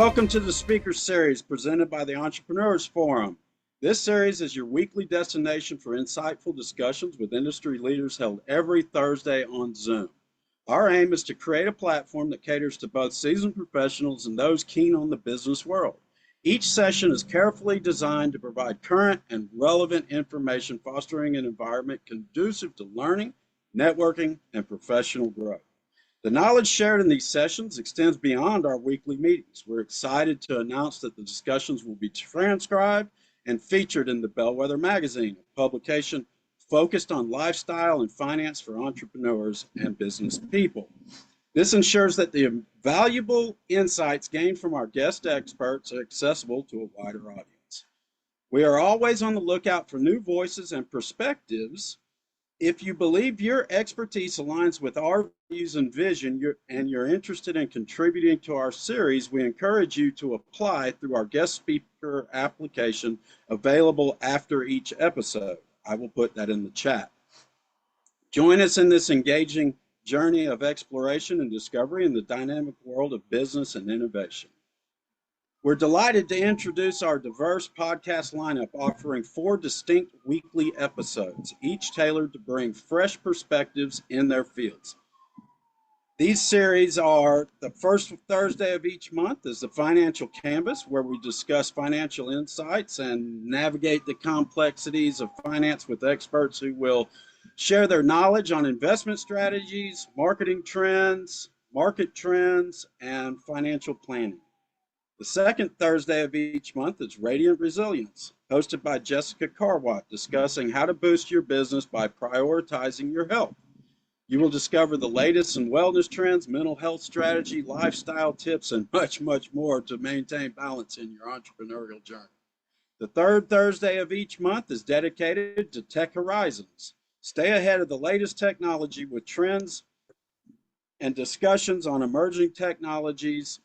welcome to the Speaker Series presented by the Entrepreneurs Forum. This series is your weekly destination for insightful discussions with industry leaders held every Thursday on Zoom. Our aim is to create a platform that caters to both seasoned professionals and those keen on the business world. Each session is carefully designed to provide current and relevant information, fostering an environment conducive to learning, networking, and professional growth. The knowledge shared in these sessions extends beyond our weekly meetings. We're excited to announce that the discussions will be transcribed and featured in the Bellwether magazine, a publication focused on lifestyle and finance for entrepreneurs and business people. This ensures that the valuable insights gained from our guest experts are accessible to a wider audience. We are always on the lookout for new voices and perspectives. If you believe your expertise aligns with our views and vision and you're interested in contributing to our series, we encourage you to apply through our guest speaker application available after each episode. I will put that in the chat. Join us in this engaging journey of exploration and discovery in the dynamic world of business and innovation. We're delighted to introduce our diverse podcast lineup, offering 4 distinct weekly episodes, each tailored to bring fresh perspectives in their fields. These series are the first Thursday of each month is the Financial Canvas, where we discuss financial insights and navigate the complexities of finance with experts who will share their knowledge on investment strategies, marketing trends, market trends, and financial planning. The second Thursday of each month is Radiant Resilience, hosted by Jessica Carwatt, discussing how to boost your business by prioritizing your health. You will discover the latest in wellness trends, mental health strategy, lifestyle tips, and much, much more to maintain balance in your entrepreneurial journey. The third Thursday of each month is dedicated to Tech Horizons. Stay ahead of the latest technology with trends and discussions on emerging technologies,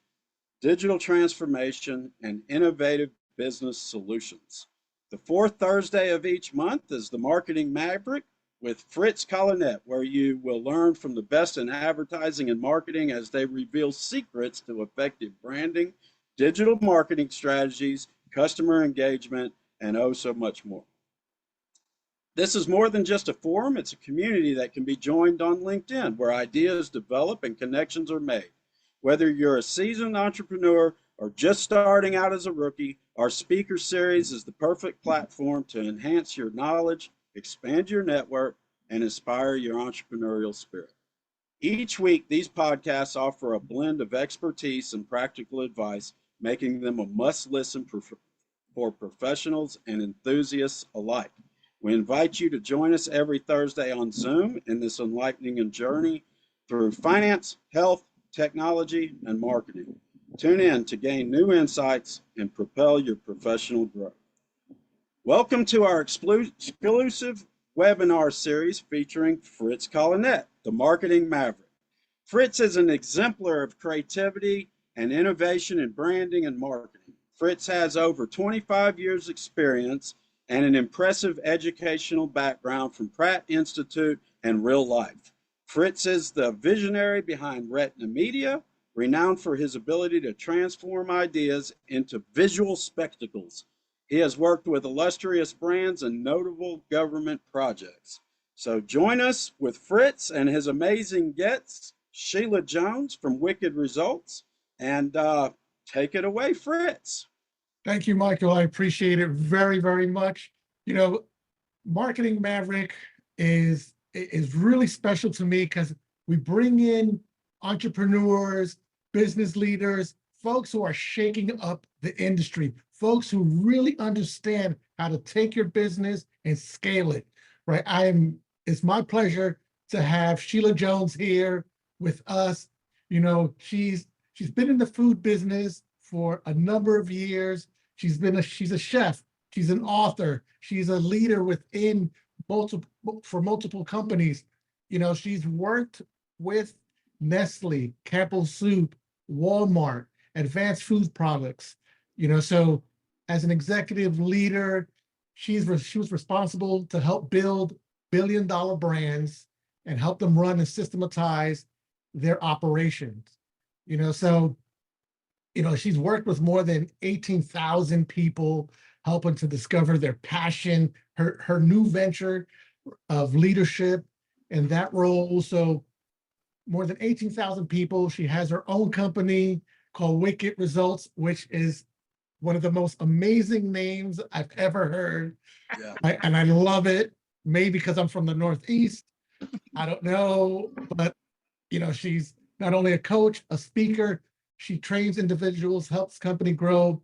digital transformation, and innovative business solutions. The fourth Thursday of each month is the Marketing Maverick with Fritz Colinet, where you will learn from the best in advertising and marketing as they reveal secrets to effective branding, digital marketing strategies, customer engagement, and oh so much more. This is more than just a forum, it's a community that can be joined on LinkedIn, where ideas develop and connections are made. Whether you're a seasoned entrepreneur or just starting out as a rookie, our speaker series is the perfect platform to enhance your knowledge, expand your network, and inspire your entrepreneurial spirit. Each week, these podcasts offer a blend of expertise and practical advice, making them a must-listen for professionals and enthusiasts alike. We invite you to join us every Thursday on Zoom in this enlightening journey through finance, health, technology, and marketing. Tune in to gain new insights and propel your professional growth. Welcome to our exclusive webinar series featuring Fritz Colinet, the Marketing Maverick. Fritz is an exemplar of creativity and innovation in branding and marketing. Fritz has over 25 years experience and an impressive educational background from Pratt Institute and real life. Fritz is the visionary behind Retina Media, renowned for his ability to transform ideas into visual spectacles. He has worked with illustrious brands and notable government projects. So join us with Fritz and his amazing guests, Sheila Jones from Whicked Results, and take it away, Fritz. Thank you, Michael. I appreciate it very, very much. You know, Marketing Maverick is really special to me because we bring in entrepreneurs, business leaders, folks who are shaking up the industry, folks who really understand how to take your business and scale it, right? It's my pleasure to have Sheila Jones here with us. You know, she's been in the food business for a number of years. She's a chef, she's an author, she's a leader within multiple companies. You know, she's worked with Nestle, Campbell Soup, Walmart, Advanced Food Products. You know, so as an executive leader, she was responsible to help build billion-dollar brands and help them run and systematize their operations. You know, so she's worked with more than 18,000 people, helping to discover their passion, her new venture of leadership in that role. So more than 18,000 people. She has her own company called Whicked Results, which is one of the most amazing names I've ever heard. Yeah. And I love it. Maybe because I'm from the Northeast. I don't know, but she's not only a coach, a speaker, she trains individuals, helps company grow,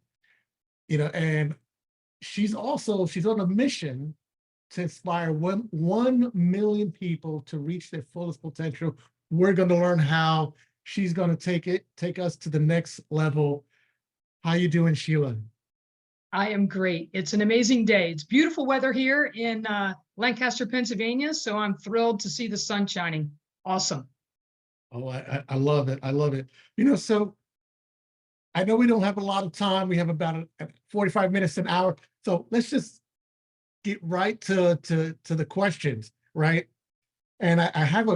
and she's on a mission to inspire 1 million people to reach their fullest potential. We're going to learn how. She's going to take us to the next level. How you doing, Sheila? I am great. It's an amazing day. It's beautiful weather here in Lancaster, Pennsylvania. So I'm thrilled to see the sun shining. Awesome. Oh, I love it. I love it. So I know we don't have a lot of time. We have about 45 minutes, an hour. So let's just get right to the questions, right? And I have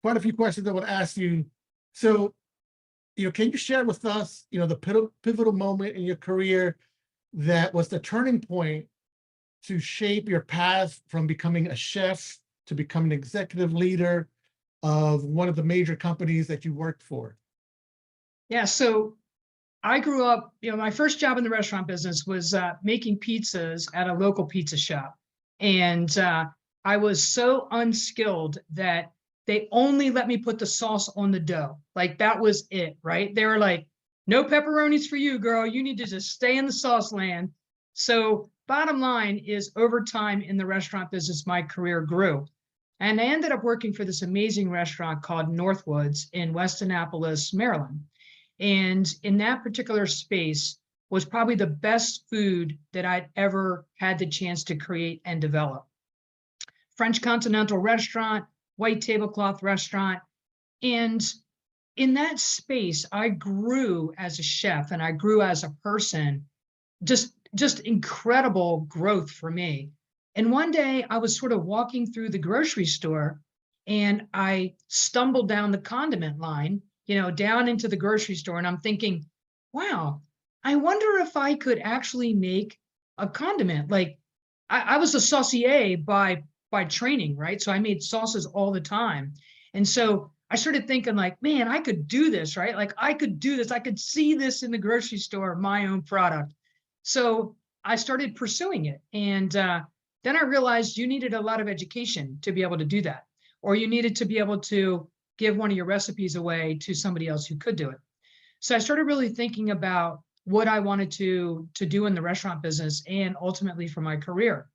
quite a few questions I would ask you. So, can you share with us, the pivotal moment in your career that was the turning point to shape your path from becoming a chef to becoming an executive leader of one of the major companies that you worked for? Yeah. So I grew up, my first job in the restaurant business was making pizzas at a local pizza shop. And I was so unskilled that they only let me put the sauce on the dough. Like that was it, right? They were like, no pepperonis for you, girl. You need to just stay in the sauce land. So bottom line is, over time in the restaurant business, my career grew. And I ended up working for this amazing restaurant called Northwoods in West Annapolis, Maryland. And in that particular space was probably the best food that I'd ever had the chance to create and develop. French continental restaurant, white tablecloth restaurant. And in that space, I grew as a chef and I grew as a person. Just incredible growth for me. And one day I was sort of walking through the grocery store and I stumbled down the condiment line, down into the grocery store. And I'm thinking, wow, I wonder if I could actually make a condiment. Like I was a saucier by training, right? So I made sauces all the time. And so I started thinking like, man, I could do this, right? Like I could do this. I could see this in the grocery store, my own product. So I started pursuing it. And then I realized you needed a lot of education to be able to do that, or you needed to be able to give one of your recipes away to somebody else who could do it. So I started really thinking about what I wanted to do in the restaurant business and ultimately for my career.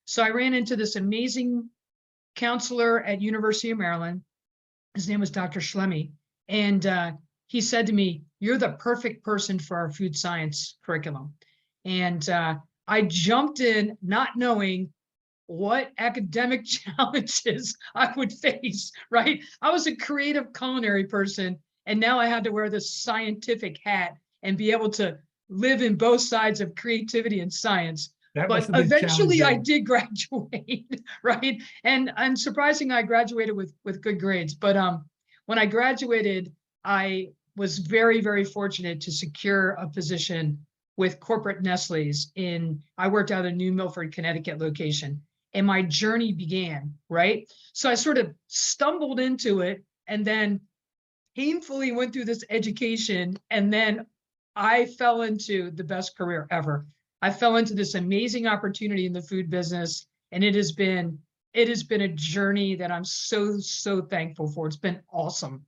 So I ran into this amazing counselor at University of Maryland. His name was Dr. Schlemme. And he said to me, you're the perfect person for our food science curriculum. And I jumped in not knowing what academic challenges I would face, right? I was a creative culinary person, and now I had to wear this scientific hat and be able to live in both sides of creativity and science. But eventually I did graduate, right? And surprisingly, I graduated with good grades. But when I graduated, I was very, very fortunate to secure a position with corporate Nestle's I worked out of New Milford, Connecticut location. And my journey began, right? So I sort of stumbled into it and then painfully went through this education. And then I fell into the best career ever. I fell into this amazing opportunity in the food business. And it has been a journey that I'm so, so thankful for. It's been awesome.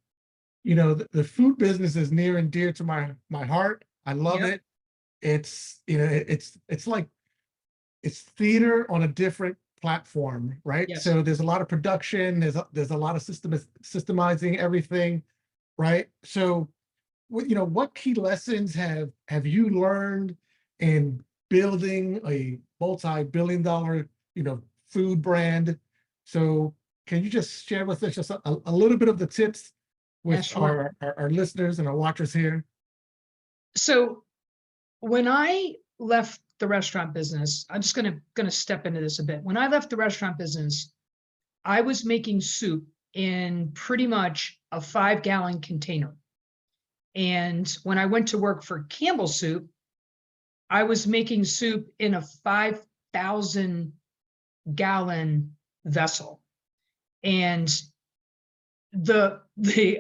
The food business is near and dear to my heart. I love it. It's, it's like, it's theater on a different platform, right? Yes. So there's a lot of production, there's a lot of systemizing everything, right? So what key lessons have you learned in building a multi-billion-dollar food brand? So can you just share with us just a little bit of the tips with sure. our listeners and our watchers here? So when I left the restaurant business, I'm just gonna step into this a bit. When I left the restaurant business, I was making soup in pretty much a 5-gallon container. And when I went to work for Campbell Soup, I was making soup in a 5,000-gallon vessel. And the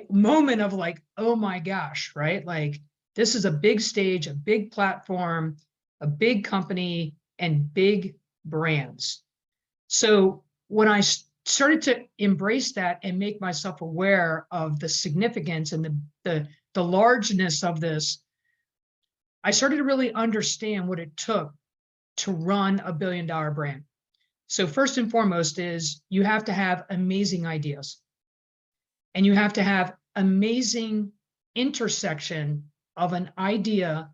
moment of like, oh my gosh, right? Like, this is a big stage, a big platform, a big company, and big brands. So when I started to embrace that and make myself aware of the significance and the largeness of this, I started to really understand what it took to run a billion-dollar brand. So first and foremost is you have to have amazing ideas, and you have to have amazing intersection of an idea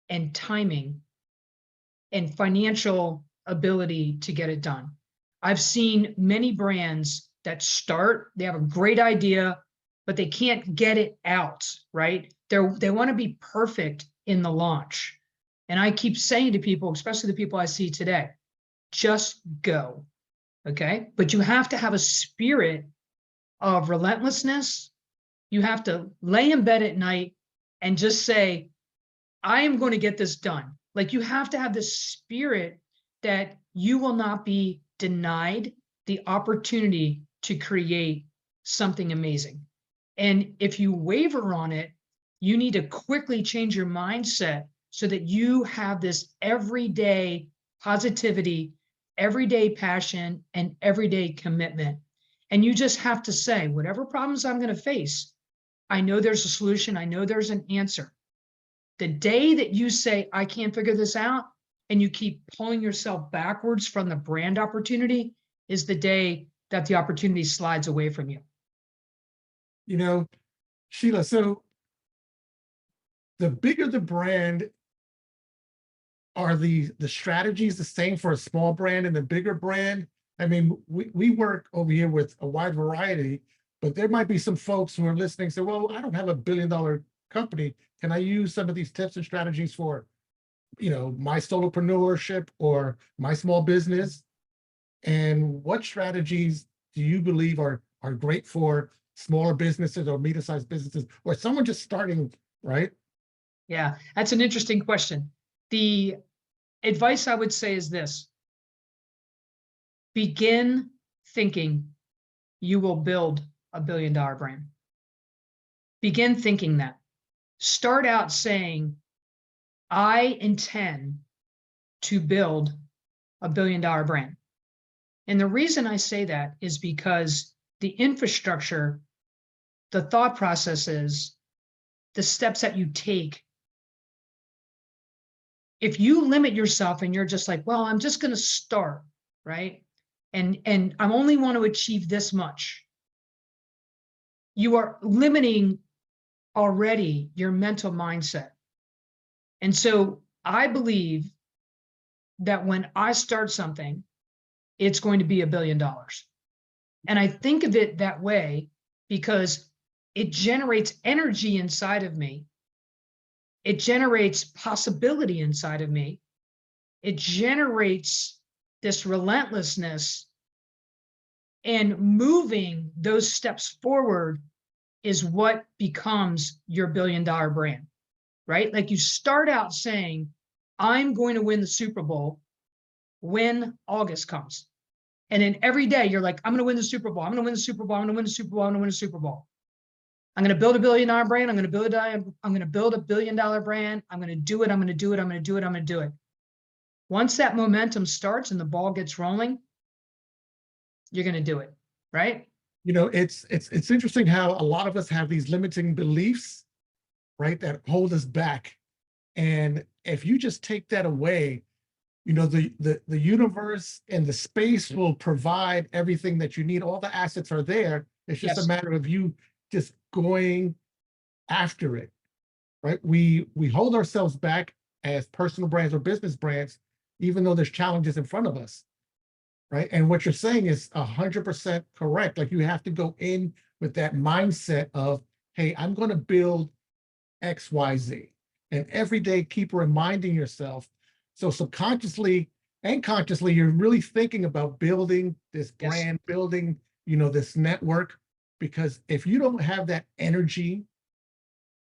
and timing and financial ability to get it done. I've seen many brands that start, they have a great idea, but they can't get it out, right? They want to be perfect in the launch. And I keep saying to people, especially the people I see today, just go, okay? But you have to have a spirit of relentlessness. You have to lay in bed at night and just say, I am going to get this done. Like, you have to have this spirit that you will not be denied the opportunity to create something amazing. And if you waver on it, you need to quickly change your mindset so that you have this everyday positivity, everyday passion, and everyday commitment. And you just have to say, whatever problems I'm going to face, I know there's a solution. I know there's an answer. The day that you say, I can't figure this out, and you keep pulling yourself backwards from the brand opportunity, is the day that the opportunity slides away from you. You know, Sheila, so the bigger the brand, are the strategies the same for a small brand and the bigger brand? I mean, we work over here with a wide variety, but there might be some folks who are listening say, well, I don't have $1 billion company. Can I use some of these tips and strategies for, my solopreneurship or my small business? And what strategies do you believe are great for smaller businesses or medium-sized businesses, or someone just starting, right? Yeah, that's an interesting question. The advice I would say is this: begin thinking you will build a $1 billion brand. Begin thinking that. Start out saying, I intend to build a $1 billion brand. And the reason I say that is because the infrastructure, the thought processes, the steps that you take, if you limit yourself and you're just like, well, I'm just going to start, right? And I only want to achieve this much, you are limiting already your mental mindset. And so I believe that when I start something, it's going to be $1 billion. And I think of it that way because it generates energy inside of me. It generates possibility inside of me. It generates this relentlessness, and moving those steps forward is what becomes your $1 billion brand, right? Like, you start out saying, I'm going to win the Super Bowl when August comes. And then every day you're like, I'm going to win the Super Bowl. I'm going to win the Super Bowl. I'm going to win the Super Bowl. I'm going to win the Super Bowl. I'm going to build a $1 billion brand. I'm going to build a $1 billion brand. I'm going to do it. I'm going to do it. I'm going to do it. I'm going to do it. Once that momentum starts and the ball gets rolling, you're going to do it, right? It's interesting how a lot of us have these limiting beliefs, right, that hold us back. And if you just take that away, the universe and the space will provide everything that you need. All the assets are there. It's just a matter of you just going after it, right? We hold ourselves back as personal brands or business brands, even though there's challenges in front of us, right? And what you're saying is 100% correct. Like, you have to go in with that mindset of, hey, I'm going to build X, Y, Z. And every day keep reminding yourself. So subconsciously and consciously, you're really thinking about building this brand, building, this network. Because if you don't have that energy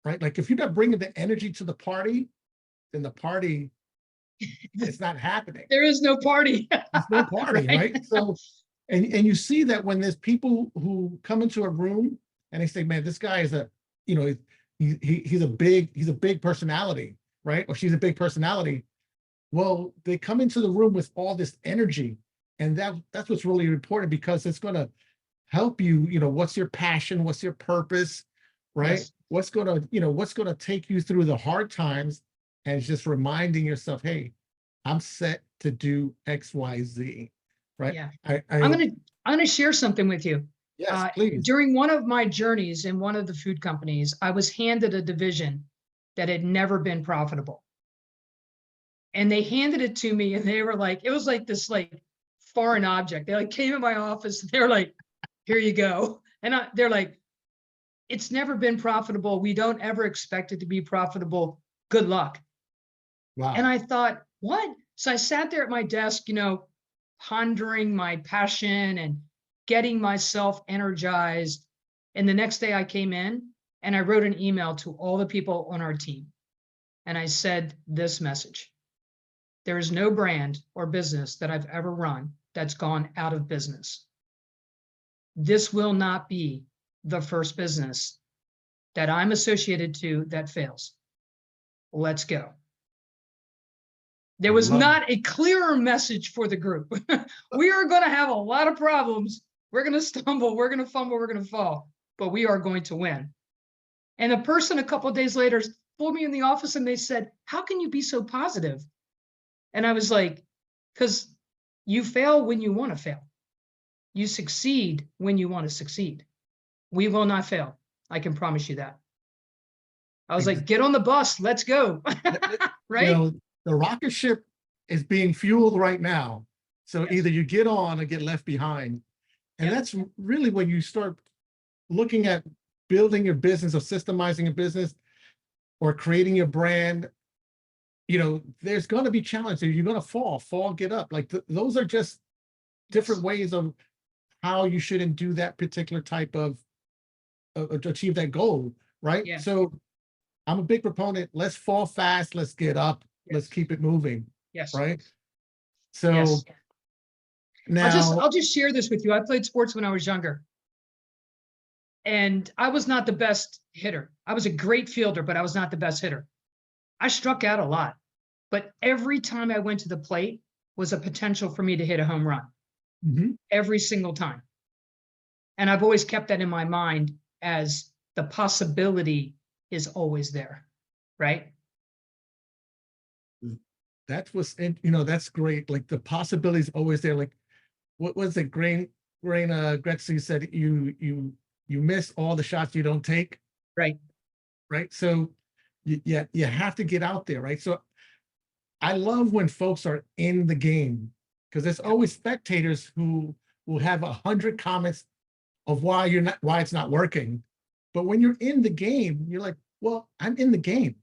right? Like if you're not bringing the energy to the party, then the party is not happening. There is no party. There's no party, right? So, and you see that when there's people who come into a room and they say, man, this guy is he's a big personality, right? Or she's a big personality. Well, they come into the room with all this energy, and that's what's really important, because it's going to help you, what's your passion, what's your purpose, right? Yes. What's going to take you through the hard times, and it's just reminding yourself, hey, I'm set to do X, Y, Z, right? Yeah. I'm I'm gonna share something with you. yes, please. During one of my journeys in one of the food companies, I was handed a division that had never been profitable. And they handed it to me, and they were like, it was like this foreign object. They came in my office and they were like, here you go. And they're like, it's never been profitable. We don't ever expect it to be profitable. Good luck. Wow. And I thought, what? So I sat there at my desk, pondering my passion and getting myself energized. And the next day I came in and I wrote an email to all the people on our team. And I said this message: there is no brand or business that I've ever run that's gone out of business. This will not be the first business that I'm associated to that fails. Let's go. There was not a clearer message for the group. We are going to have a lot of problems. We're going to stumble. We're going to fumble. We're going to fall. But we are going to win. And a person a couple of days later pulled me in the office and they said, how can you be so positive? And I was like, because you fail when you want to fail. You succeed when you want to succeed. We will not fail. I can promise you that. I was like, get on the bus. Let's go. Right? The rocket ship is being fueled right now. So Yes. either you get on or get left behind. And Yep. that's really when you start looking at building your business or systemizing a business or creating your brand. There's going to be challenges. You're going to fall, get up. Like those are just different ways of how you shouldn't do that particular type of to achieve that goal, right? Yeah. So I'm a big proponent. Let's fall fast. Let's get up. Yes. Let's keep it moving. Yes. Right. So Yes. now I'll just share this with you. I played sports when I was younger. And I was not the best hitter. I was a great fielder, but I was not the best hitter. I struck out a lot. But every time I went to the plate was a potential for me to hit a home run. Mhm. Every single time. And I've always kept that in my mind as the possibility is always there. Right? that's great. Like the possibilities always there. Like what was it? Grain Gretzky said, you miss all the shots you don't take. Right. Right. So you have to get out there. Right. So I love when folks are in the game, because there's always spectators who will have 100 comments of why it's not working. But when you're in the game, you're like, well, I'm in the game.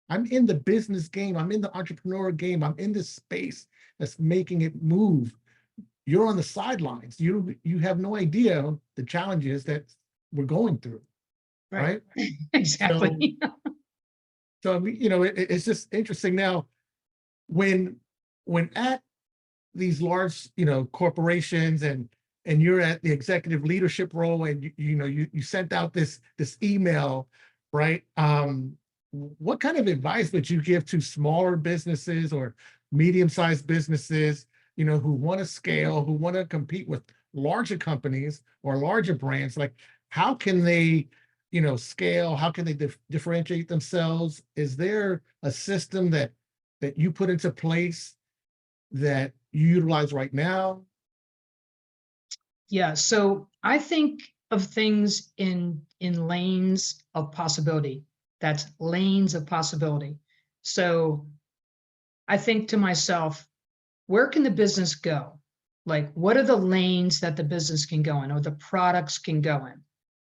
I'm in the business game. I'm in the entrepreneur game. I'm in this space that's making it move. You're on the sidelines. You have no idea the challenges that we're going through. Right. Exactly. So it's just interesting now when at these large, corporations and you're at the executive leadership role and you sent out this email, right? What kind of advice would you give to smaller businesses or medium-sized businesses, who want to scale, who want to compete with larger companies or larger brands? Like, how can they, scale? How can they differentiate themselves? Is there a system that you put into place that you utilize right now? Yeah. So I think of things in lanes of possibility. That's lanes of possibility. So I think to myself, where can the business go? Like, what are the lanes that the business can go in or the products can go in?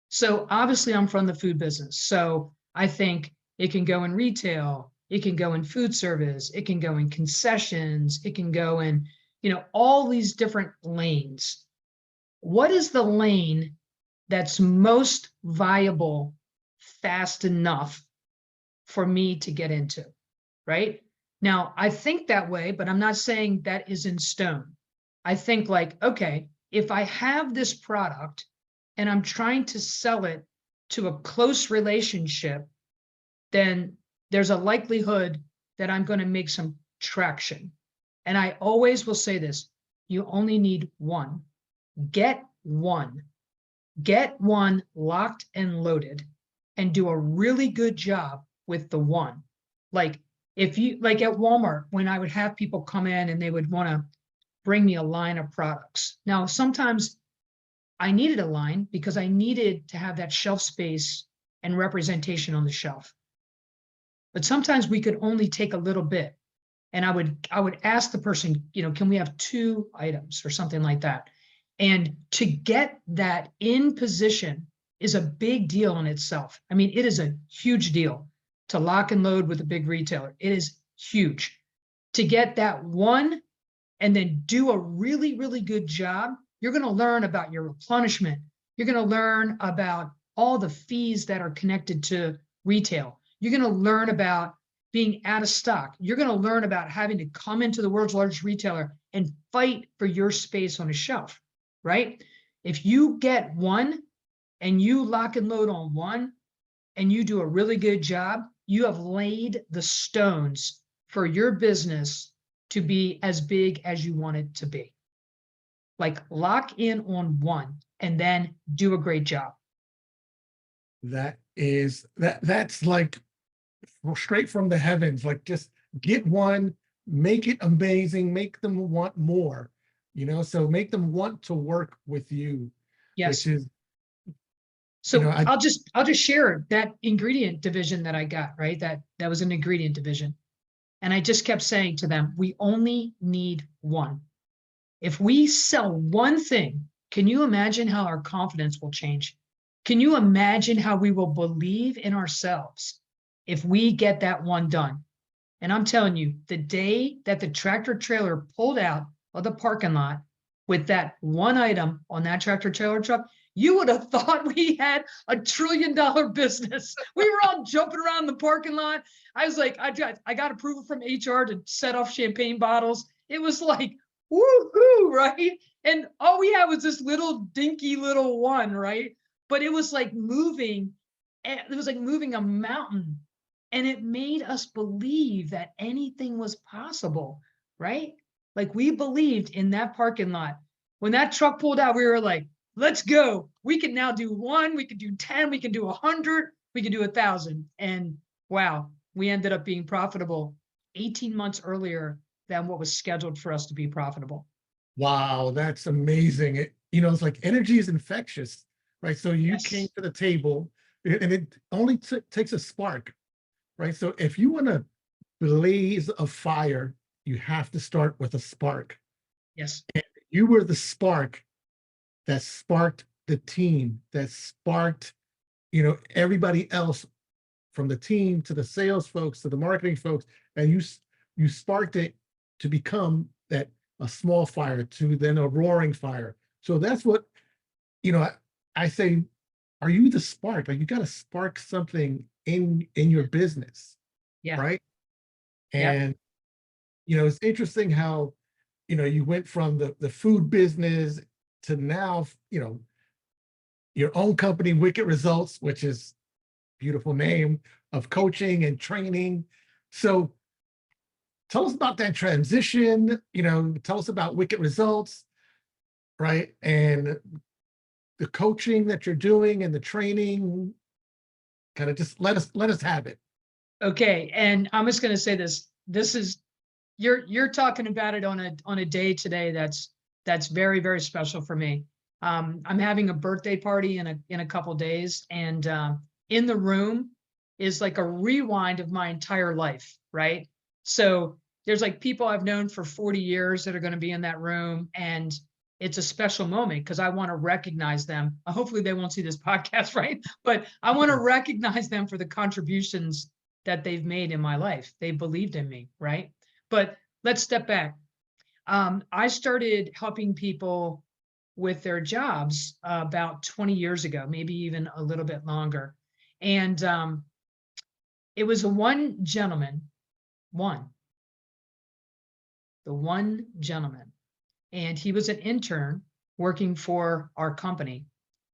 So obviously I'm from the food business. So I think it can go in retail, it can go in food service, it can go in concessions, it can go in, all these different lanes. What is the lane that's most viable fast enough for me to get into, right? Now, I think that way, but I'm not saying that is in stone. I think like, okay, if I have this product and I'm trying to sell it to a close relationship, then there's a likelihood that I'm going to make some traction. And I always will say this, you only need one. Get one. Get one locked and loaded and do a really good job with the one. Like if you, like at Walmart, when I would have people come in and they would want to bring me a line of products. Now, sometimes I needed a line because I needed to have that shelf space and representation on the shelf. But sometimes we could only take a little bit. And I would ask the person, you know, can we have 2 items or something like that? And to get that in position is a big deal in itself. I mean, it is a huge deal to lock and load with a big retailer. It is huge. To get that one and then do a really, really good job, you're going to learn about your replenishment. You're going to learn about all the fees that are connected to retail. You're going to learn about being out of stock. You're going to learn about having to come into the world's largest retailer and fight for your space on a shelf, right? If you get one and you lock and load on one and you do a really good job, you have laid the stones for your business to be as big as you want it to be. Like lock in on one and then do a great job. That's like straight from the heavens. Like just get one, make it amazing, make them want more, you know, so make them want to work with you. Yes. Which is, so you know, I'll just share that ingredient division that I got, right? That was an ingredient division. And I just kept saying to them, we only need one. If we sell one thing, can you imagine how our confidence will change? Can you imagine how we will believe in ourselves if we get that one done? And I'm telling you, the day that the tractor trailer pulled out of the parking lot with that one item on that tractor trailer truck, you would have thought we had a $1 trillion business. We were all jumping around the parking lot. I was like, I got approval from HR to set off champagne bottles. It was like, woohoo, right? And all we had was this little dinky little one, right? But it was like moving, it was like moving a mountain. And it made us believe that anything was possible, right? Like we believed in that parking lot. When that truck pulled out, we were like, let's go. We can now do 1, we can do 10, we can do 100, we can do 1,000. And wow, we ended up being profitable 18 months earlier than what was scheduled for us to be profitable. wow, that's amazing. You know, it's like energy is infectious, right? So you Yes. came to the table and it only takes a spark, right? So if you want to blaze a fire, you have to start with a spark. Yes. And you were the spark that sparked the team, that sparked, you know, everybody else from the team to the sales folks to the marketing folks, and you sparked it to become that a small fire to then a roaring fire. So that's what, you know, I say, are you the spark? Like you got to spark something in your business, Yeah. right? Yeah. And you know, it's interesting how, you know, you went from the food business to now, you know, your own company, Whicked Results, which is beautiful name of coaching and training. So tell us about that transition, you know, tell us about Whicked Results, right? And the coaching that you're doing and the training, kind of just let us have it. Okay. And I'm just going to say this. This is, you're talking about it on a day today that's very, very special for me. I'm having a birthday party in a couple days, and in the room is like a rewind of my entire life, right? So there's like people I've known for 40 years that are going to be in that room, and it's a special moment because I want to recognize them. Hopefully they won't see this podcast, right? But I want to recognize them for the contributions that they've made in my life. They believed in me, right? But let's step back. I started helping people with their jobs about 20 years ago, maybe even a little bit longer. And it was one gentleman, the one gentleman, and he was an intern working for our company.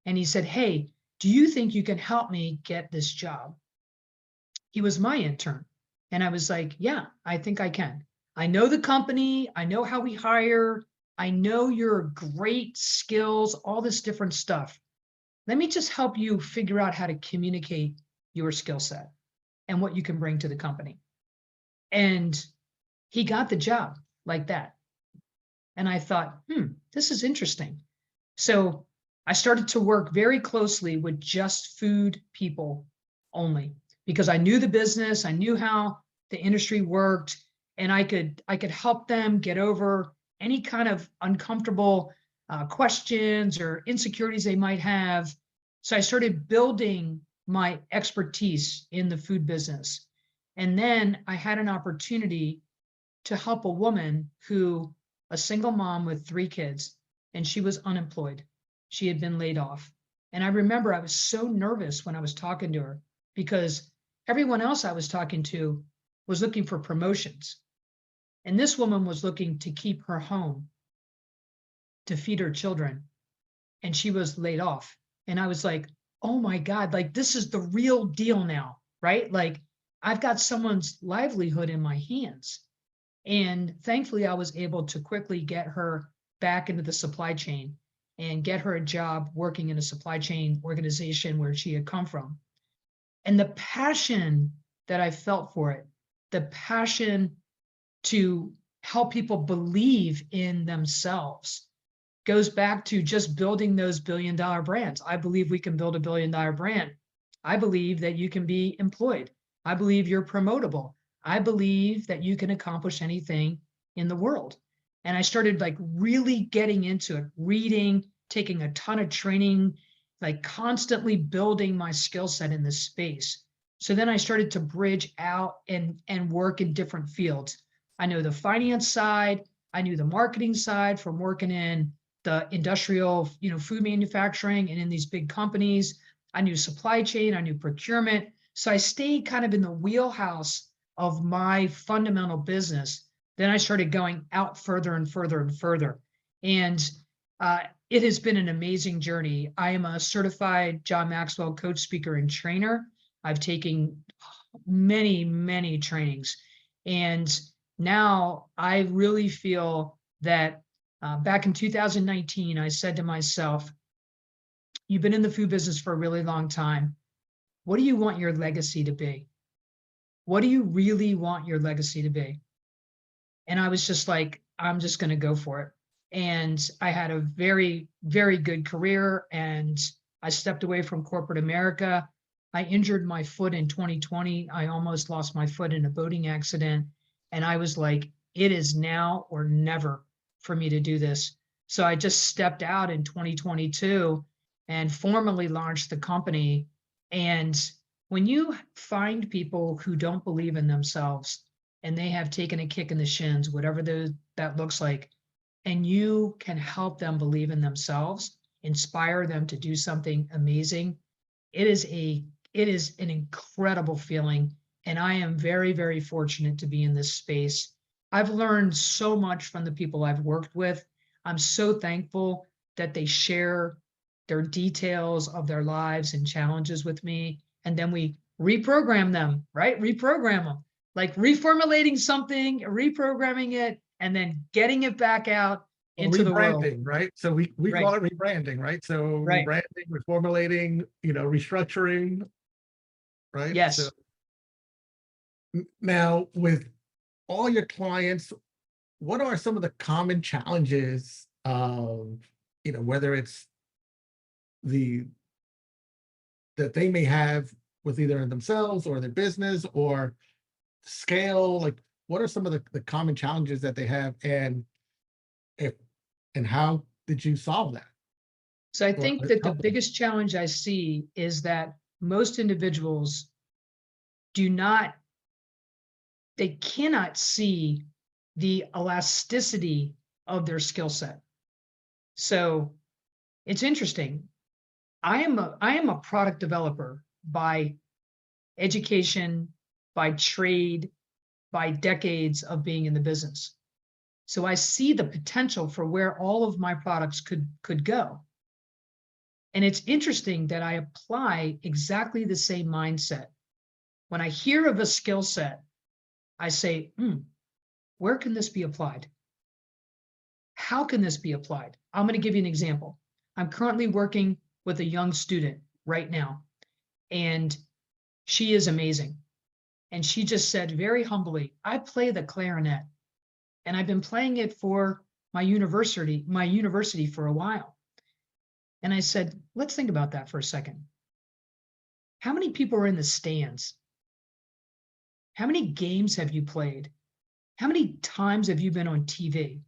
And he said, "Hey, do you think you can help me get this job?" He was my intern. And I was like, "Yeah, I think I can. I know the company. I know how we hire. I know your great skills, all this different stuff. Let me just help you figure out how to communicate your skill set and what you can bring to the company." And he got the job like that. And I thought, this is interesting. So I started to work very closely with just food people only, because I knew the business, I knew how the industry worked, and I could help them get over any kind of uncomfortable questions or insecurities they might have. So I started building my expertise in the food business. And then I had an opportunity to help a woman who, a single mom with 3 kids, and she was unemployed. She had been laid off. And I remember I was so nervous when I was talking to her, because everyone else I was talking to was looking for promotions. And this woman was looking to keep her home, to feed her children. And she was laid off. And I was like, oh my God, like this is the real deal now, right? Like I've got someone's livelihood in my hands. And thankfully, I was able to quickly get her back into the supply chain and get her a job working in a supply chain organization where she had come from. And the passion that I felt for it, the passion to help people believe in themselves, goes back to just building those billion-dollar brands. I believe we can build a billion-dollar brand. I believe that you can be employed. I believe you're promotable. I believe that you can accomplish anything in the world. And I started like really getting into it, reading, taking a ton of training, like constantly building my skill set in this space. So then I started to bridge out and work in different fields. I know the finance side. I knew the marketing side from working in the industrial, food manufacturing and in these big companies. I knew supply chain. I knew procurement. So I stayed kind of in the wheelhouse of my fundamental business. Then I started going out further and further and further. And it has been an amazing journey. I am a certified John Maxwell coach, speaker, and trainer. I've taken many, many trainings. And now I really feel that back in 2019, I said to myself, you've been in the food business for a really long time. What do you want your legacy to be? What do you really want your legacy to be? And I was just like, I'm just going to go for it. And I had a very, very good career, and I stepped away from corporate America. I injured my foot in 2020. I almost lost my foot in a boating accident. And I was like, it is now or never for me to do this. So I just stepped out in 2022 and formally launched the company. And when you find people who don't believe in themselves and they have taken a kick in the shins, whatever that looks like, and you can help them believe in themselves, inspire them to do something amazing, it is an incredible feeling. And I am very, very fortunate to be in this space. I've learned so much from the people I've worked with. I'm so thankful that they share their details of their lives and challenges with me. And then we reprogram them, right? Reprogram them, like reformulating something, reprogramming it, and then getting it back out into the world. Rebranding, right? So we Right. call it rebranding, right? So Right. rebranding, reformulating, restructuring, right? Yes. So now with all your clients, what are some of the common challenges of, whether it's that they may have with either themselves or their business or scale? Like, what are some of the common challenges that they have, and how did you solve that? So I Or think that the help them? biggest challenge I see is that most individuals they cannot see the elasticity of their skill set. So it's interesting. I am a product developer by education by trade, by decades of being in the business. So I see the potential for where all of my products could go. And it's interesting that I apply exactly the same mindset. When I hear of a skill set, I say, where can this be applied? How can this be applied? I'm going to give you an example. I'm currently working with a young student right now, and she is amazing. And she just said very humbly, I play the clarinet, and I've been playing it for my university for a while. And I said, let's think about that for a second. How many people are in the stands? How many games have you played? How many times have you been on TV?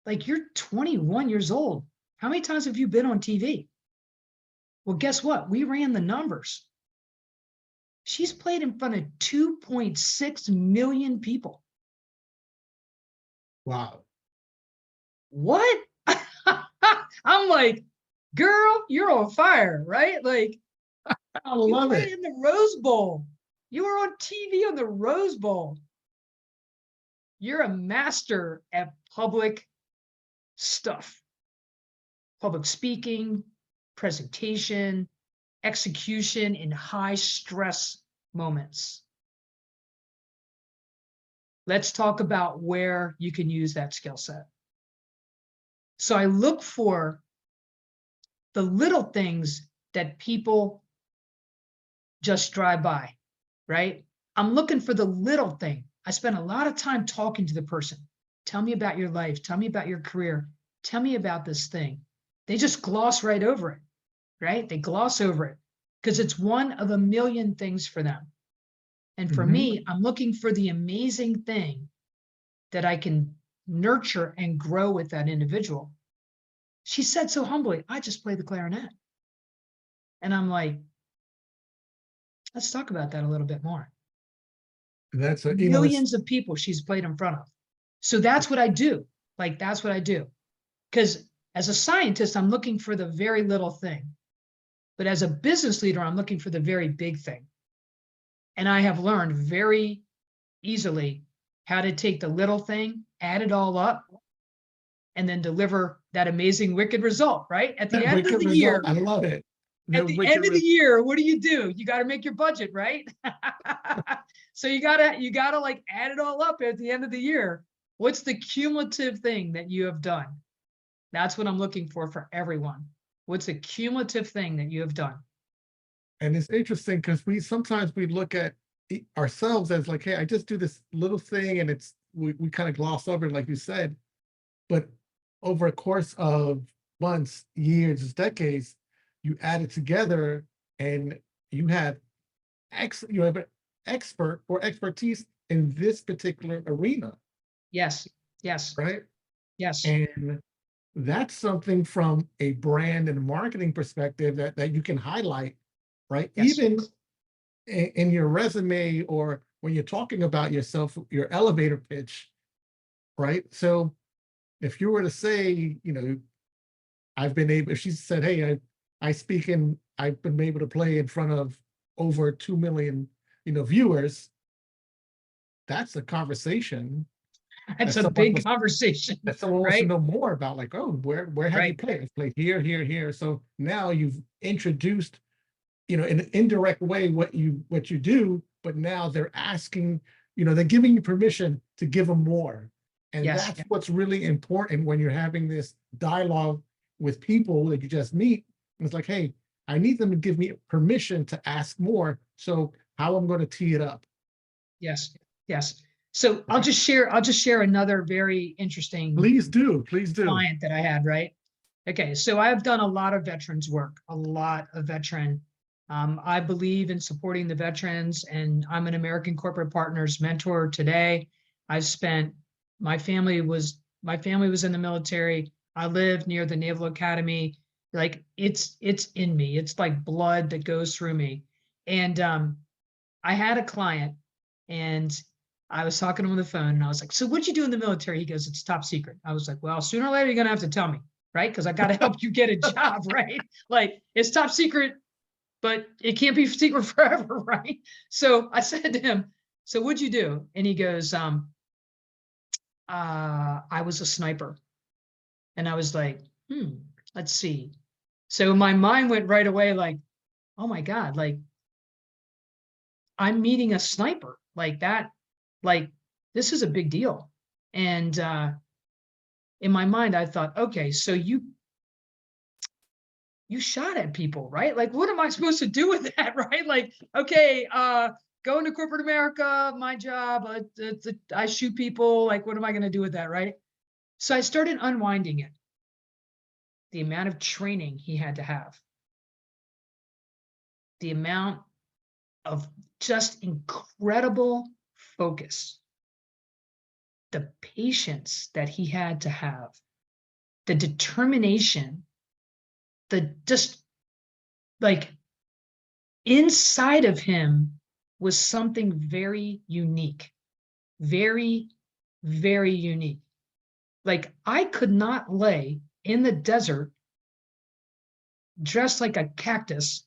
Like, you're 21 years old. How many times have you been on TV? Well, guess what? We ran the numbers. She's played in front of 2.6 million people. Wow. What? I'm like, girl, you're on fire, right? Like, I love you it. played in the Rose Bowl. You were on TV on the Rose Bowl. You're a master at public stuff, public speaking, presentation, execution in high stress moments. Let's talk about where you can use that skill set. So I look for the little things that people just drive by, right? I'm looking for the little thing. I spend a lot of time talking to the person. Tell me about your life. Tell me about your career. Tell me about this thing. They just gloss right over it, right? They gloss over it because it's one of a million things for them. And for me, I'm looking for the amazing thing that I can nurture and grow with that individual. She said so humbly, I just play the clarinet. And I'm like, let's talk about that a little bit more. That's a, Millions of people she's played in front of. So that's what I do. Like, that's what I do. Because as a scientist, I'm looking for the very little thing. But as a business leader, I'm looking for the very big thing. And I have learned very easily how to take the little thing, add it all up, and then deliver that amazing wicked result, right? At the end of the year. I love it. At the end of the year, what do? You got to make your budget, right? So you gotta like add it all up at the end of the year. What's the cumulative thing that you have done? That's what I'm looking for everyone. What's the cumulative thing that you have done? And it's interesting because sometimes we look at ourselves as like, hey, I just do this little thing, and we kind of gloss over it, like you said. But over a course of months, years, decades, you add it together, and you have an expert or expertise in this particular arena. Yes. Yes. Right. Yes. And that's something from a brand and marketing perspective that you can highlight, right? Yes. Even in your resume, or when you're talking about yourself, your elevator pitch, right? So if you were to say, if she said, hey, I've been able to play in front of over 2 million, viewers, that's a conversation. It's a big conversation. That someone wants to know more about, like, oh, where have you played? I've played here, here, here. So now you've introduced, in an indirect way what you do, but now they're asking, they're giving you permission to give them more. And that's what's really important when you're having this dialogue with people that you just meet. And it's like, hey, I need them to give me permission to ask more. So how I'm going to tee it up. Yes. Yes. So I'll just share another very interesting. Please do. Client that I had, right? Okay. So I have done a lot of veterans work, a lot of veteran. I believe in supporting the veterans, and I'm an American Corporate Partners mentor today. My family was in the military. I live near the Naval Academy. Like, it's in me. It's like blood that goes through me. And I had a client, and I was talking to him on the phone, and I was like, so what'd you do in the military? He goes, it's top secret. I was like, well, sooner or later, you're going to have to tell me, right? Because I got to help you get a job, right? Like, it's top secret. but it can't be secret forever, right? So I said to him, so what'd you do? And he goes, I was a sniper. And I was like, let's see. So my mind went right away like, oh my God, like I'm meeting a sniper like that. Like this is a big deal. And in my mind, I thought, okay, so you shot at people, right? Like, what am I supposed to do with that, right? Like, okay, going to corporate America, my job, I shoot people. Like, what am I going to do with that, right? So I started unwinding it. The amount of training he had to have, the amount of just incredible focus, the patience that he had to have, the determination, the just like inside of him was something very unique, very, very unique. Like I could not lay in the desert dressed like a cactus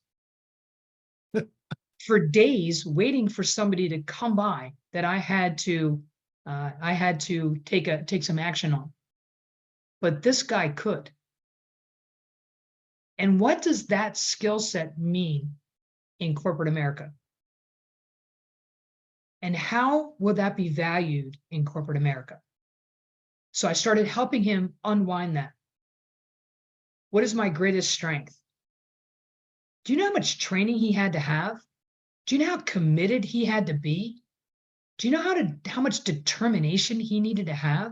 for days waiting for somebody to come by that I had to take some action on. But this guy could. And what does that skill set mean in corporate America? And how will that be valued in corporate America? So I started helping him unwind that. What is my greatest strength? Do you know how much training he had to have? Do you know how committed he had to be? Do you know how much determination he needed to have?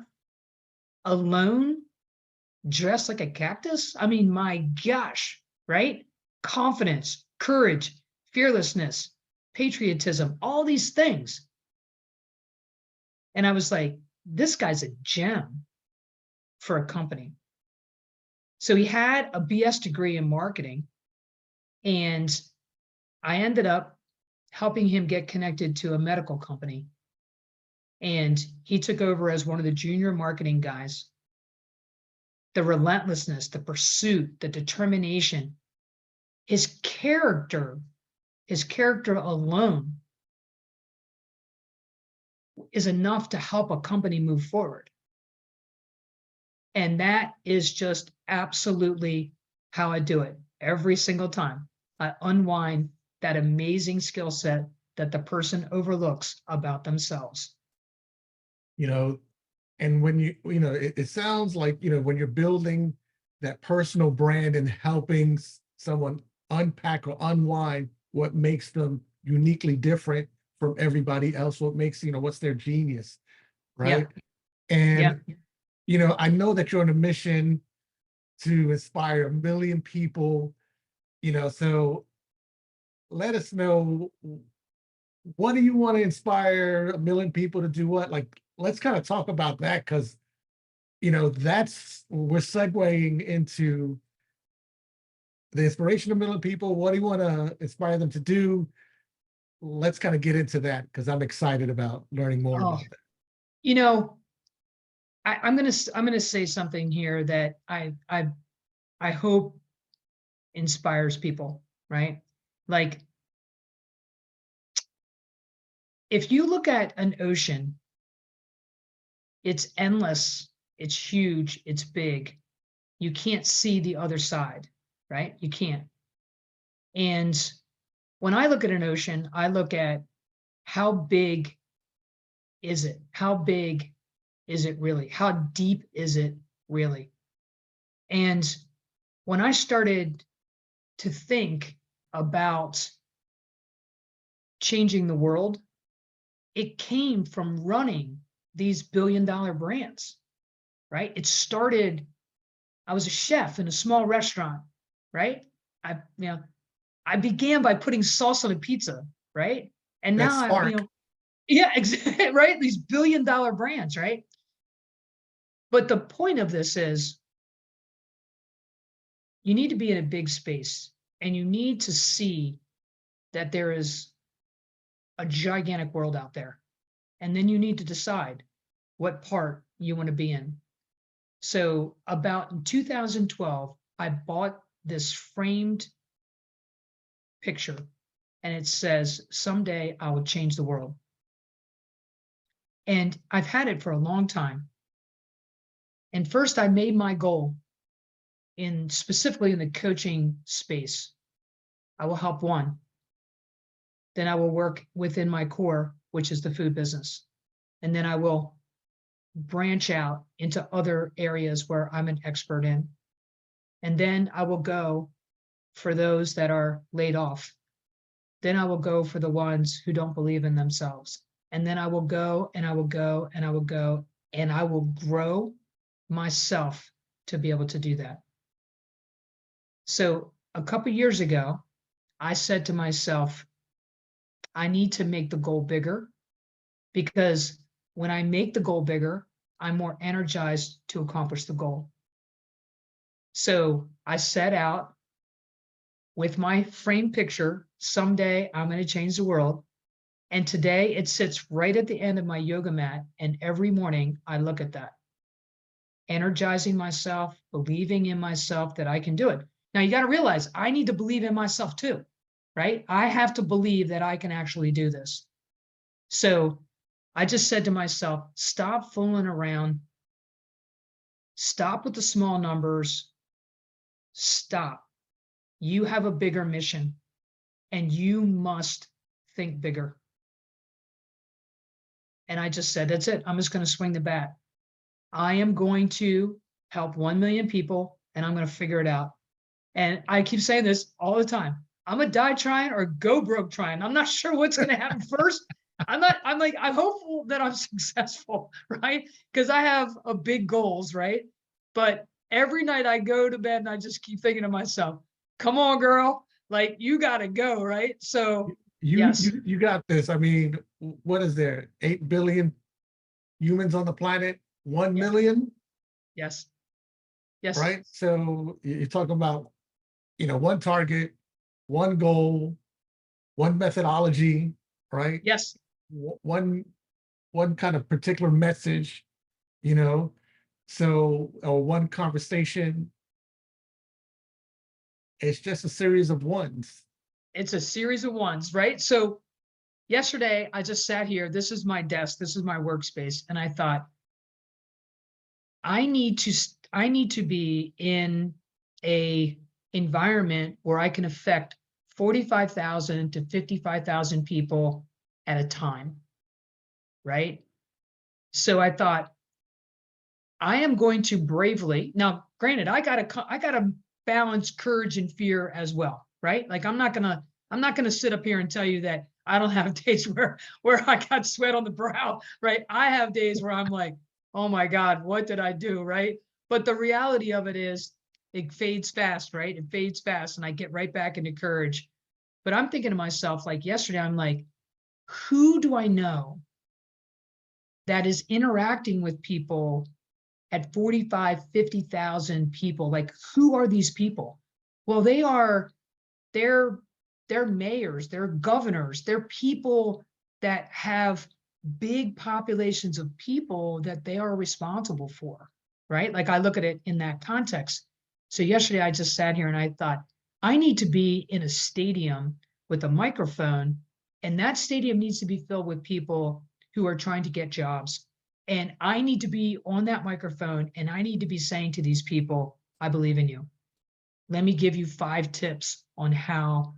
Alone, dressed like a cactus? I mean, my gosh, right? Confidence, courage, fearlessness, patriotism, all these things. And I was like, this guy's a gem for a company. So he had a BS degree in marketing, and I ended up helping him get connected to a medical company. And he took over as one of the junior marketing guys. The relentlessness, the pursuit, the determination, his character alone is enough to help a company move forward. And that is just absolutely how I do it every single time. I unwind that amazing skill set that the person overlooks about themselves. And when it sounds like, when you're building that personal brand and helping someone unpack or unwind what makes them uniquely different from everybody else, what makes, what's their genius, right? Yeah. And, yeah. I know that you're on a mission to inspire 1 million people, so let us know, what do you want to inspire 1 million people to do what? Like, let's kind of talk about that, because, we're segueing into the inspiration of 1 million people. What do you want to inspire them to do? Let's kind of get into that, because I'm excited about learning more about that. I'm gonna say something here that I hope inspires people, right? Like, if you look at an ocean, it's endless, it's huge, it's big. You can't see the other side, right? You can't. And when I look at an ocean, I look at how big is it? How big is it really? How deep is it really? And when I started to think about changing the world, it came from running these billion-dollar brands, right? It started, I was a chef in a small restaurant, right? I began by putting sauce on a pizza, right? And That now spark. yeah, exactly, right? These billion-dollar brands, right? But the point of this is, you need to be in a big space, and you need to see that there is a gigantic world out there. And then you need to decide what part you want to be in. So about in 2012, I bought this framed picture, and it says, "Someday I will change the world." And I've had it for a long time. And first I made my goal specifically in the coaching space. I will help one. Then I will work within my core, which is the food business. And then I will branch out into other areas where I'm an expert in. And then I will go for those that are laid off. Then I will go for the ones who don't believe in themselves. And then I will go and I will go and I will go and I will grow myself to be able to do that. So a couple years ago, I said to myself, I need to make the goal bigger, because when I make the goal bigger, I'm more energized to accomplish the goal. So I set out with my frame picture, someday I'm going to change the world. And today it sits right at the end of my yoga mat. And every morning I look at that, energizing myself, believing in myself that I can do it. Now you got to realize I need to believe in myself too, right? I have to believe that I can actually do this. So I just said to myself, stop fooling around. Stop with the small numbers. Stop. You have a bigger mission and you must think bigger. And I just said, that's it. I'm just going to swing the bat. I am going to help 1 million people and I'm going to figure it out. And I keep saying this all the time. I'm a die trying or go broke trying. I'm not sure what's going to happen first. I'm hopeful that I'm successful, right? Because I have a big goals, right? But every night I go to bed and I just keep thinking to myself, come on, girl, like you got to go, right? So yes. You got this. I mean, what is there? 8 billion humans on the planet, 1 million? Yes. Yes. Right. So you're talking about, one target, one goal, one methodology, right? Yes. One kind of particular message, so, or one conversation. It's just a series of ones. It's a series of ones, right? So yesterday I just sat here. This is my desk. This is my workspace. And I thought, I need to be in a environment where I can affect 45,000 to 55,000 people at a time, right? So I thought, I am going to bravely, now granted, I gotta balance courage and fear as well, right? Like I'm not gonna sit up here and tell you that I don't have days where I got sweat on the brow, right? I have days where I'm like, oh my God, what did I do, right? But the reality of it is it fades fast, right? It fades fast and I get right back into courage. But I'm thinking to myself, like yesterday, I'm like, who do I know that is interacting with people at 45, 50,000 people? Like, who are these people? Well, they're mayors, they're governors, they're people that have big populations of people that they are responsible for, right? Like I look at it in that context. So yesterday I just sat here and I thought, I need to be in a stadium with a microphone, and that stadium needs to be filled with people who are trying to get jobs. And I need to be on that microphone and I need to be saying to these people, I believe in you. Let me give you 5 tips on how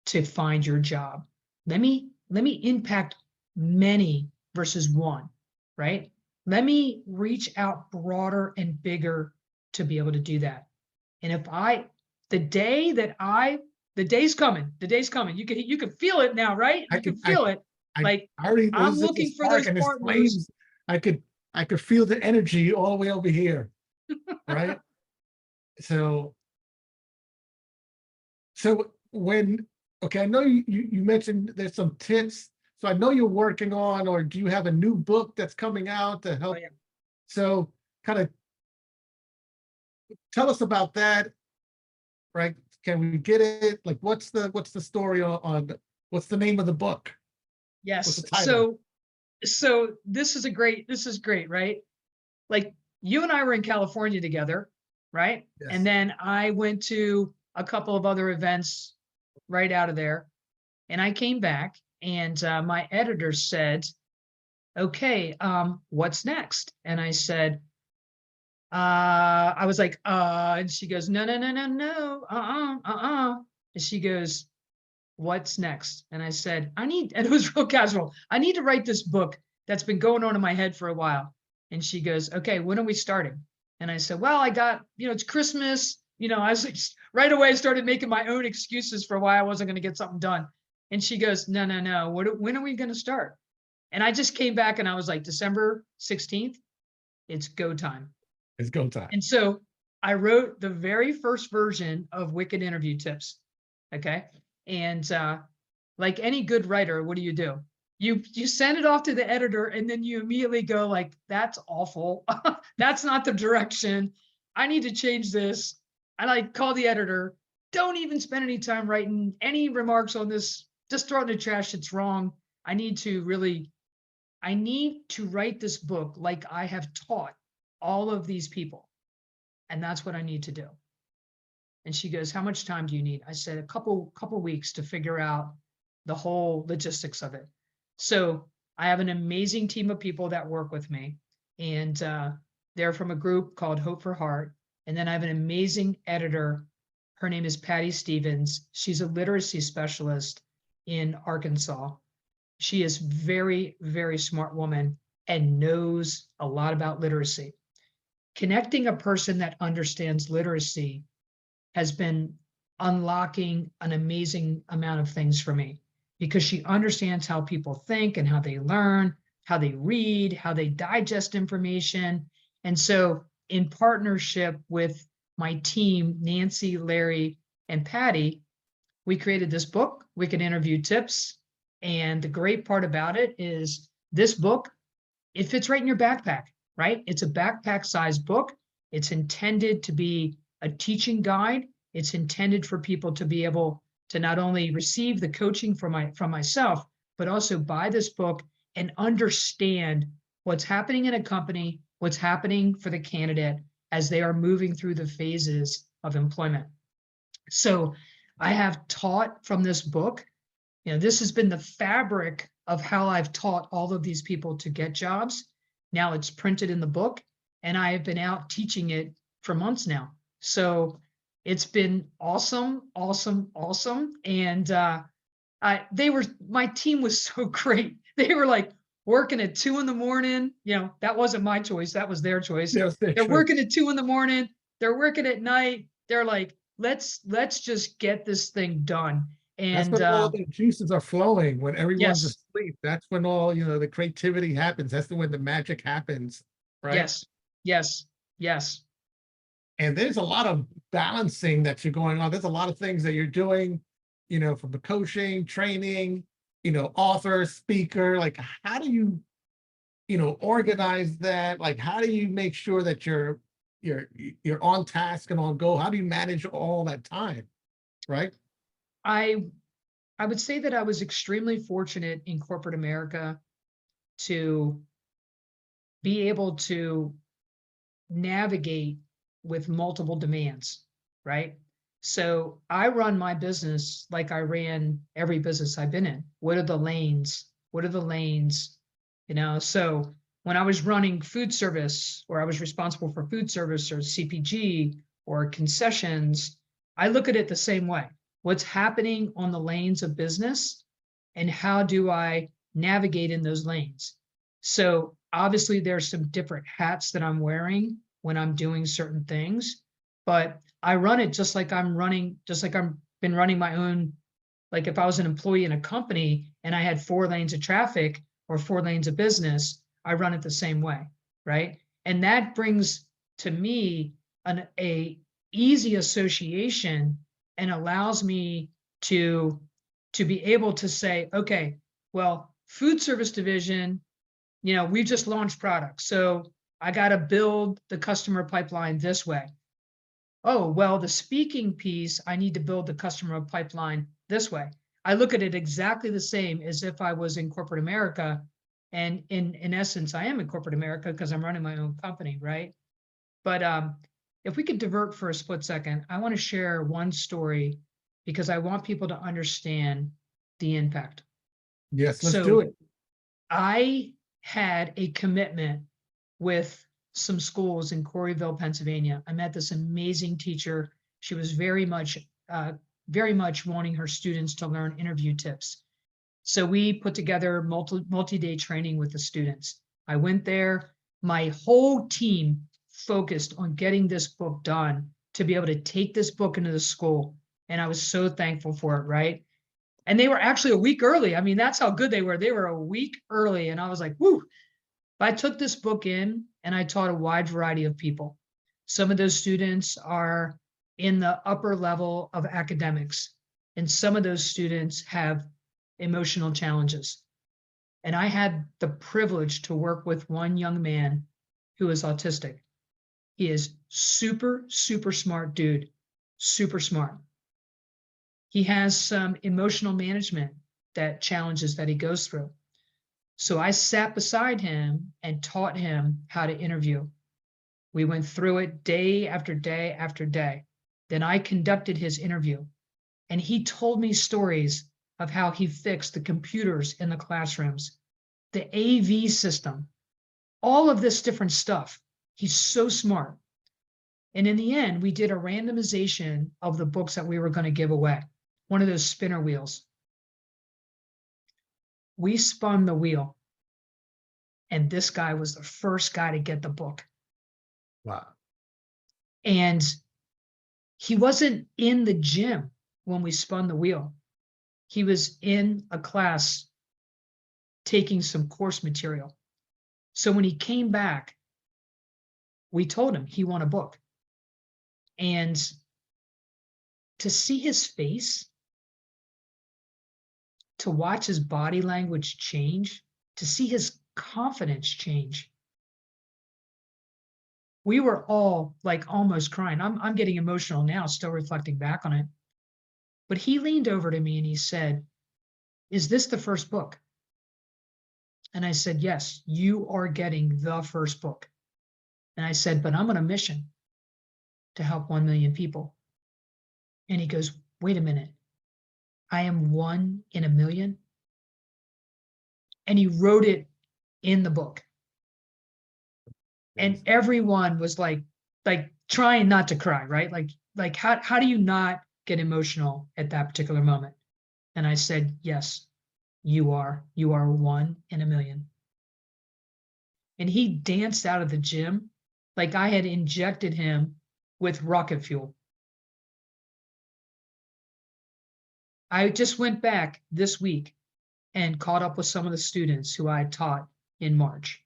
to find your job. Let me impact many versus one, right? Let me reach out broader and bigger to be able to do that. And the day's coming. You can feel it now, right? You can feel it. Like I'm looking for those partners. I could feel the energy all the way over here, right? So when, okay, I know you mentioned there's some tips. So I know you're working on, or do you have a new book that's coming out to help? Oh, yeah. So kind of tell us about that, right? Can we get it? Like, what's the story on what's the name of the book? Yes. So this is great, right? Like you and I were in California together, right? Yes. And then I went to a couple of other events right out of there. And I came back and my editor said, okay, what's next? And I said, I was like, and she goes, no, no, no, no, no, And she goes, what's next? And I said, and it was real casual. I need to write this book that's been going on in my head for a while. And she goes, okay, when are we starting? And I said, well, I got, it's Christmas. I was like, right away, I started making my own excuses for why I wasn't going to get something done. And she goes, no, no, no. When are we going to start? And I just came back and I was like, December 16th, it's go time. It's go time. And so I wrote the very first version of Wicked Interview Tips. Okay. And like any good writer, what do? You send it off to the editor and then you immediately go like, that's awful. That's not the direction. I need to change this. And I call the editor, don't even spend any time writing any remarks on this. Just throw it in the trash. It's wrong. I need to write this book like I have taught all of these people. And that's what I need to do. And she goes, how much time do you need? I said, a couple weeks to figure out the whole logistics of it. So I have an amazing team of people that work with me. And they're from a group called Hope for Heart. And then I have an amazing editor. Her name is Patty Stevens. She's a literacy specialist in Arkansas. She is very, very smart woman and knows a lot about literacy. Connecting a person that understands literacy has been unlocking an amazing amount of things for me because she understands how people think and how they learn, how they read, how they digest information. And so in partnership with my team, Nancy, Larry, and Patty, we created this book, Wicked Interview Tips. And the great part about it is this book, it fits right in your backpack, right? It's a backpack sized book. It's intended to be a teaching guide. It's intended for people to be able to not only receive the coaching from myself, but also buy this book and understand what's happening in a company, what's happening for the candidate as they are moving through the phases of employment. So I have taught from this book. This has been the fabric of how I've taught all of these people to get jobs. Now it's printed in the book, and I have been out teaching it for months now. So it's been awesome, awesome, awesome. And my team was so great. They were like working at 2 a.m. That wasn't my choice. That was their choice. Yes, They're working at 2 a.m. They're working at night. They're like, let's just get this thing done. And that's when all the juices are flowing, when everyone's yes. asleep. That's when all, the creativity happens. That's when the magic happens, right? Yes, yes, yes. And there's a lot of balancing that you're going on. There's a lot of things that you're doing, from the coaching, training, author, speaker. Like, how do you, organize that? Like, how do you make sure that you're on task and on go? How do you manage all that time, right? I would say that I was extremely fortunate in corporate America to be able to navigate with multiple demands, right? So I run my business like I ran every business I've been in. What are the lanes? What are the lanes? So when I was running food service, or I was responsible for food service or CPG or concessions, I look at it the same way. What's happening on the lanes of business and how do I navigate in those lanes? So obviously there's some different hats that I'm wearing when I'm doing certain things, but I run it just like I've been running my own. Like if I was an employee in a company and I had 4 lanes of traffic or 4 lanes of business, I run it the same way, right? And that brings to me a easy association and allows me to be able to say, okay, well, food service division, we've just launched products. So I got to build the customer pipeline this way. Oh, well, the speaking piece, I need to build the customer pipeline this way. I look at it exactly the same as if I was in corporate America. And in essence, I am in corporate America because I'm running my own company, right? But if we could divert for a split second, I want to share one story because I want people to understand the impact. Yes, let's So do it. I had a commitment with some schools in Corryville, Pennsylvania. I met this amazing teacher. She was very much wanting her students to learn interview tips. So we put together multi-day training with the students. I went there. My whole team focused on getting this book done to be able to take this book into the school. And I was so thankful for it, right? And they were actually a week early. I mean, that's how good they were. They were a week early. And I was like, whoo. I took this book in and I taught a wide variety of people. Some of those students are in the upper level of academics, and some of those students have emotional challenges. And I had the privilege to work with one young man who is autistic. He is super, super smart dude, super smart. He has some emotional management challenges that he goes through. So I sat beside him and taught him how to interview. We went through it day after day after day. Then I conducted his interview, and he told me stories of how he fixed the computers in the classrooms, the AV system, all of this different stuff. He's so smart. And in the end, we did a randomization of the books that we were going to give away, one of those spinner wheels. We spun the wheel, and this guy was the first guy to get the book. Wow. And he wasn't in the gym when we spun the wheel. He was in a class taking some course material. So when he came back, we told him he won a book. And to see his face, to watch his body language change, to see his confidence change, we were all like almost crying. I'm getting emotional now, still reflecting back on it. But he leaned over to me and he said, "Is this the first book?" And I said, "Yes, you are getting the first book." And I said, "But I'm on a mission to help 1 million people." And he goes, "Wait a minute. I am 1 in a million?" And he wrote it in the book. And everyone was like trying not to cry, right? Like how do you not get emotional at that particular moment? And I said, "Yes, you are 1 in a million." And he danced out of the gym like I had injected him with rocket fuel. I just went back this week and caught up with some of the students who I taught in March,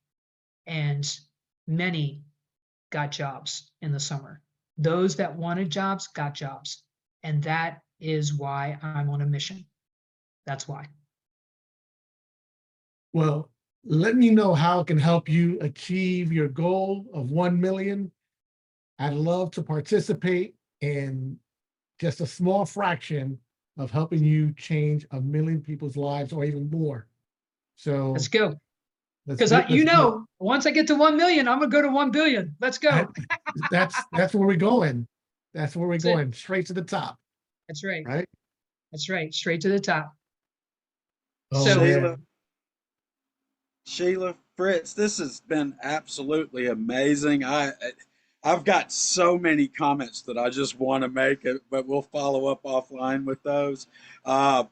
and many got jobs in the summer. Those that wanted jobs got jobs. And that is why I'm on a mission. That's why. Well, let me know how it can help you achieve your goal of 1 million. I'd love to participate in just a small fraction of helping you change 1 million people's lives or even more. So Let's go. let's Because do- let's do it. once I get to 1 million, I'm gonna go to 1 billion. Let's go. That's where we're going. That's where we're That's it. going, straight to the top, That's right. right? That's right. Straight to the top. Oh, So man. Sheila, Fritz, this has been absolutely amazing. I've got so many comments that I just want to make, but we'll follow up offline with those. Uh,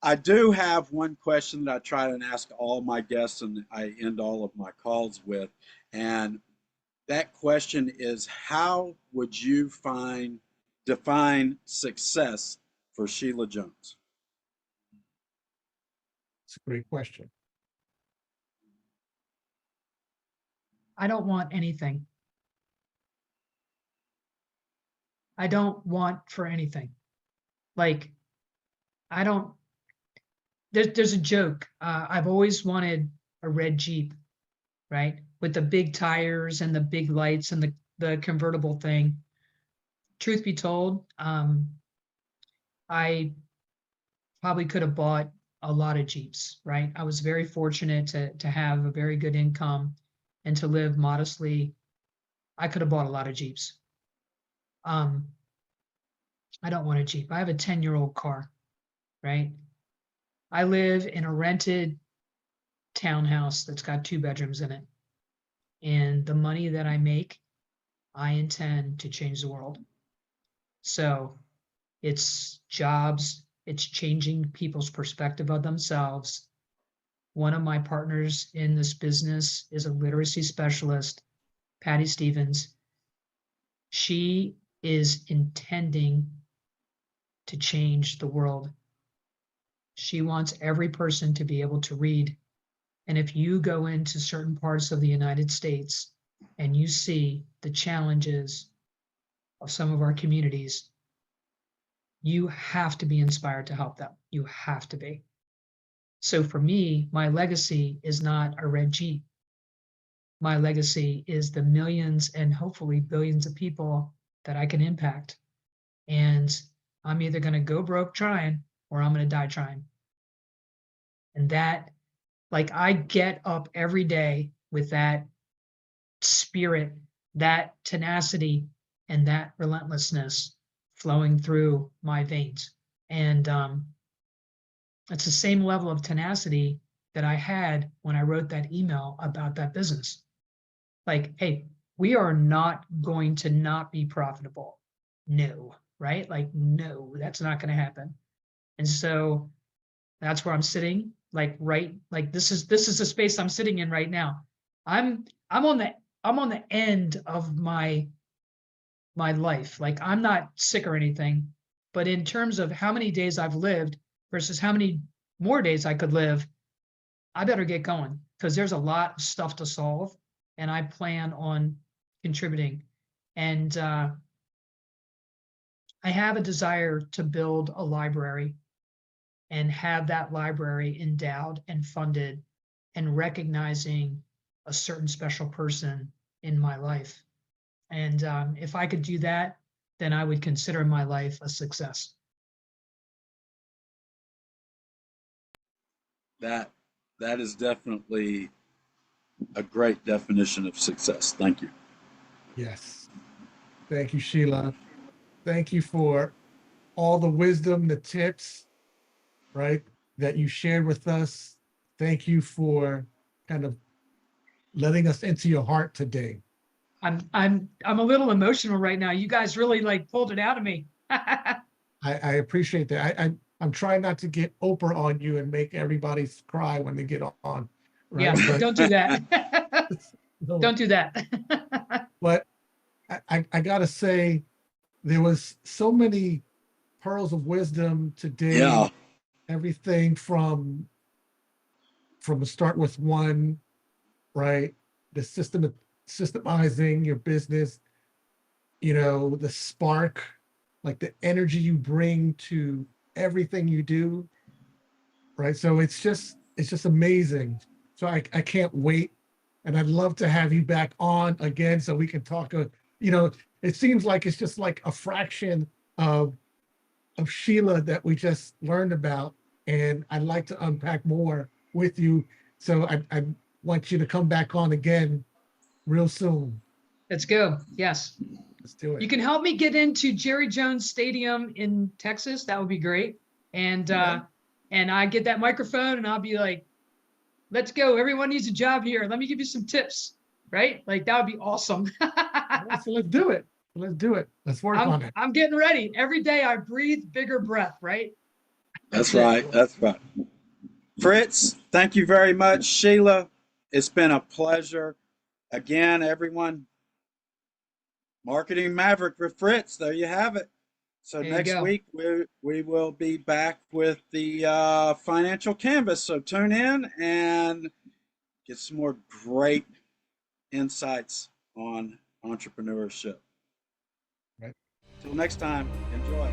I do have one question that I try and ask all my guests, and I end all of my calls with, and that question is, how would you define success for Sheila Jones? It's a great question. I don't want anything. I don't want for anything. Like, I don't, there's a joke. I've always wanted a red Jeep, right? With the big tires and the big lights and the convertible thing. Truth be told, I probably could have bought a lot of Jeeps, right? I was very fortunate to have a very good income and to live modestly. I could have bought a lot of Jeeps. I don't want a Jeep. I have a 10-year-old car, right? I live in a rented townhouse that's got 2 bedrooms in it. And the money that I make, I intend to change the world. So it's jobs, it's changing people's perspective of themselves. One of my partners in this business is a literacy specialist, Patty Stevens. She is intending to change the world. She wants every person to be able to read. And if you go into certain parts of the United States and you see the challenges of some of our communities, you have to be inspired to help them. You have to be. So for me, my legacy is not a red Jeep. My legacy is the millions and hopefully billions of people that I can impact. And I'm either going to go broke trying or I'm going to die trying. And that, like, I get up every day with that spirit, that tenacity, and that relentlessness flowing through my veins. And it's the same level of tenacity that I had when I wrote that email about that business. Like, hey, we are not going to not be profitable. No, right? Like, no, that's not going to happen. And so that's where I'm sitting, like, right, like this is the space I'm sitting in right now. I'm on the end of my life. Like, I'm not sick or anything, but in terms of how many days I've lived versus how many more days I could live, I better get going because there's a lot of stuff to solve and I plan on contributing. And I have a desire to build a library and have that library endowed and funded and recognizing a certain special person in my life. And if I could do that, then I would consider my life a success. That is definitely a great definition of success. Thank you. Yes. Thank you, Sheila. Thank you for all the wisdom, the tips, right, that you shared with us. Thank you for kind of letting us into your heart today. I'm a little emotional right now. You guys really like pulled it out of me. I appreciate that. I'm trying not to get Oprah on you and make everybody cry when they get on. Right? Yeah, But, don't do that. no, Don't do that. but I gotta say, there was so many pearls of wisdom today. Yeah. Everything from a start with one, right? The systemizing your business, the spark, like the energy you bring to everything you do, right? So it's just amazing. So I can't wait. And I'd love to have you back on again so we can talk, it seems like it's just like a fraction of Sheila that we just learned about. And I'd like to unpack more with you. So I want you to come back on again real soon. Let's go. Yes. Let's do it. You can help me get into Jerry Jones Stadium in Texas. That would be great. And and I get that microphone and I'll be like, let's go. Everyone needs a job here. Let me give you some tips. Right? Like, that would be awesome. So let's do it. Let's do it. Let's work on it. I'm getting ready. Every day I breathe bigger breath, right? That's right. That's right. Fritz, thank you very much. Sheila, it's been a pleasure. Again, everyone, Marketing Maverick with Fritz. There you have it. So There you next go. week, we will be back with the financial canvas. So tune in and get some more great insights on entrepreneurship. Right. Till next time, enjoy.